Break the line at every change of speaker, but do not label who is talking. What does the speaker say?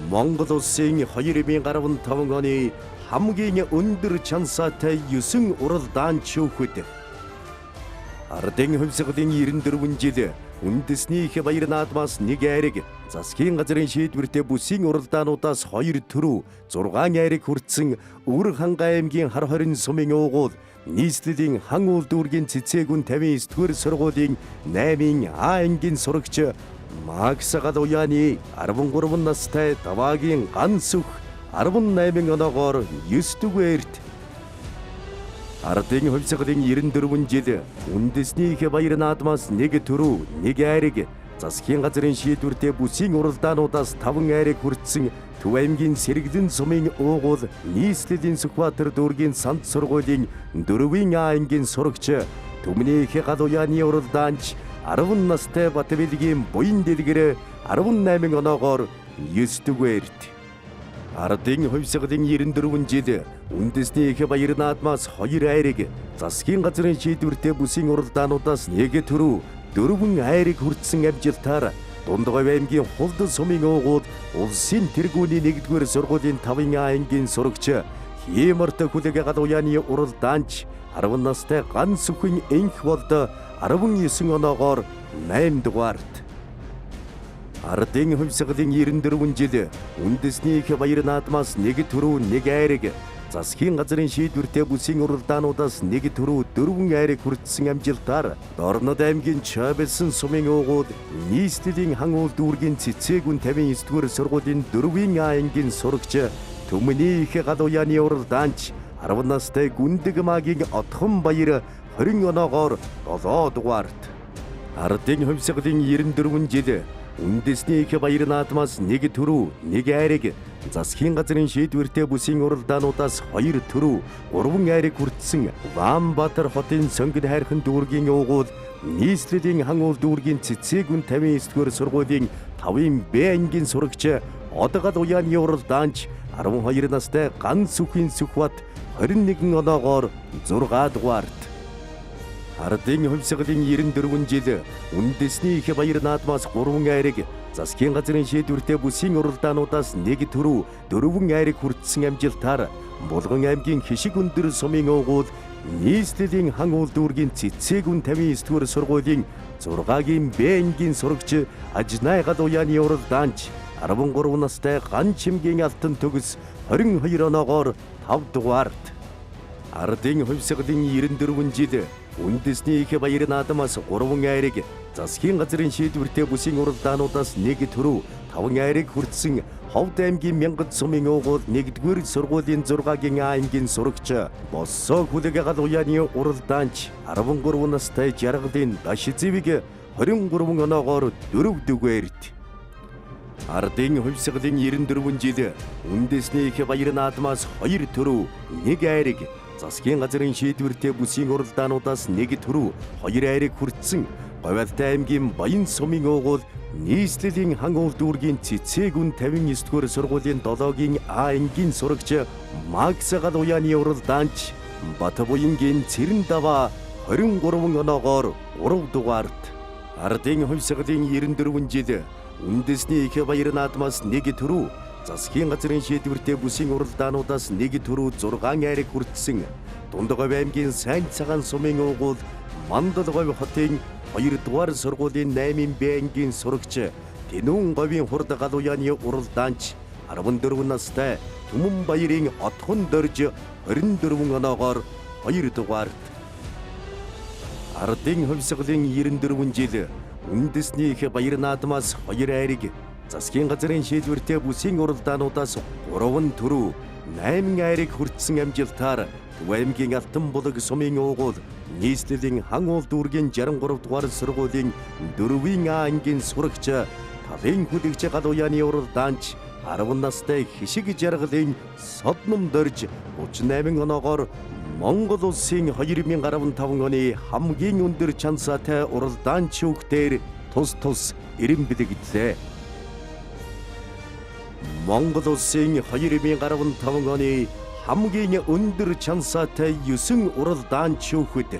Монгол улсын 2015 оны хамгийн өндөр чансаатай 9 урал даанч шүүхэд ардын хувьсгалын 94 жил үндэсний их баяр наадмаас нэг айраг засгийн газрын шийдвэртэй бүсийн уралдаануудаас 2 төрөв 6 айраг хүртсэн Өвөр Хангай аймгийн хар хорин сумын уугуул нийслэлийн хан үйлдвэргийн цэцээгүн 59 дугаар сургуулийн 8-ын А ангийн сурагч Макс Гадуяны 13 настай Даваагийн ганц өх 18 оноогоор 9 дугээрт ардын хувьсгалын 94 жил үндэсний их баяр наадмаас нэг төрөв нэг айраг засгийн газрын шийдвэртэй бүсийн уралдаануудаас 5 айраг хүртсэн Төв аймгийн Сэргэлэн сумын уугуул нийслэлийн Сүхбаатар дүүргийн санд сургуулийн 4-ийн А ангийн сурагч Түмний их Гадуяны уралдаанч 10 настай Батбэлгийн буян дэлгэр 18 оноогоор 9 дугээрт ардын хувьсгалын 94 жил үндэсний их баяр наадмаас 2 айраг засгийн газрын шийдвэртэй бүсийн уралдаануудаас нэг төрөв 4 айраг хүртсэн амжилтаар Дундгой аймгийн Хулд сумын уугуул улсын тэргүүний 1-р сургуулийн 5-ын А ангийн сурагч Хиймарт Хүлэг Гадуяны уралдаанч 10 настай ганц өхөн энх болд 19 оноогоор 8 дугаарт ардын хувьсгалын 94 жил үндэсний их баяр наадмаас нэг төрөв нэг айраг засгийн газрын шийдвэртэй бүсийн уралдаануудаас нэг төрөв 4 айраг хүртсэн амжилтаар Дорнод аймгийн Чабэлсэн сумын уугуул нийслэлийн хан үйлдвэргийн цэцээгүн 59 дугаар сургуулийн 4-ийн А ангийн сурагч Түмний их Гадуяны уралдаанч 10 настай Гүндэг Магийн Отхон Баяр 20 оноогоор 7 дугаарт ардын хувьсгалын 94 жил үндэсний их баяр наадмаас нэг төрөв нэг айраг засгийн газрын шийдвэртэй бүсийн уралдаануудаас 2 төрөв 3 айраг хүртсэн Улаанбаатар хотын Сонгид хайрхан дүүргийн уугуул нийслэлийн хан үйлдвэргийн цэцээгүн 59 дугаар сургуулийн 5-ын Б ангийн сурагч Од Гадуяны уралдаанч 12 настай ганц үхийн Сүхбат 21 оноогоор 6 дугаарт ардын хувьсгалын 94 жил үндэсний их баяр наадмаас 3 айраг засгийн газрын шийдвэртэй бүсийн уралдаануудаас нэг төрөв 4 айраг хүртсэн амжилтаар Булган аймгийн Хишиг өндөр сумын уугуул нийслэлийн хан үйлдвэргийн цэцээгүн 59 дугаар сургуулийн 6-гийн Б ангийн сурагч Ажнай Гадуяны уралдаанч 13 настай Ган Чимгийн алтан төгс 22 оноогоор 5 дугаарт ардын хувьсгалын 94 жил үндэсний их баяр наадмаас 3 айраг засгийн газрын шийдвэртэй бүсийн уралдаануудаас нэг төрөв 5 айраг хүртсэн Ховд аймгийн Мянгад сумын уугуул 1-р сургуулийн 6-гийн А ангийн сурагч Боссоо Хүлэг Гадуяны уралдаанч 13 настай Жаргалын Дашзивиг 23 оноогоор 4 дугээрт ардын хувьсгалын 94 жил үндэсний их баяр наадмаас 2 төрөв нэг айраг засгийн газрын шийдвэртэй бүсийн уралдаануудаас нэг төрөв 2 айраг хүртсэн Говьалтай аймгийн Баян сумын уугуул нийслэлийн хан үйлдвэргийн цэцээгүн 59 дугаар сургуулийн 7-гийн А ангийн сурагч Макс Гадуяны уралдаанч Батбуянгийн Цэрэн Даваа 23 оноогоор 3 дугаарт ардын хувьсгалын 94 жил үндэсний их баяр наадмаас нэг төрөв засгийн газрын шийдвэртэй бүсийн уралдаануудаас нэг төрөв 6 айраг хүртсэн Дундгой аймгийн Сайн цагаан сумын уугуул Мандалговь хотын 2 дугаар сургуулийн 8-ын Б ангийн сурагч Тэнүүн говийн Хурд Гадуяны уралдаанч 14 настай Түмэн Баярын Отхон Дорж 24 оноогоор 2 дугаарт ардын хувьсгалын 94 жил үндэсний их баяр наадмаас 2 айраг засгийн газрын шийдвэртэй бүсийн уралдаануудаас 3 төрөв 8 айраг хүртсэн амжилтаар Төв аймгийн Алтан булаг сумын уугуул нийслэлийн хан үйлдвэргийн 63 дугаар сургуулийн 4-ийн А ангийн сурагч Тавын Хүлэгч Гадуяны уралдаанч 10 настай Хишиг Жаргалын Содном Дорж 38 оноогоор Монгол улсын 2015 оны хамгийн өндөр чансаатай уралдаанч хүүхдээр тус эрэм бэлэгдлээ. Монгол улсын 2015 оны хамгийн өндөр чансаатай 9 уралдаанч хүүхэд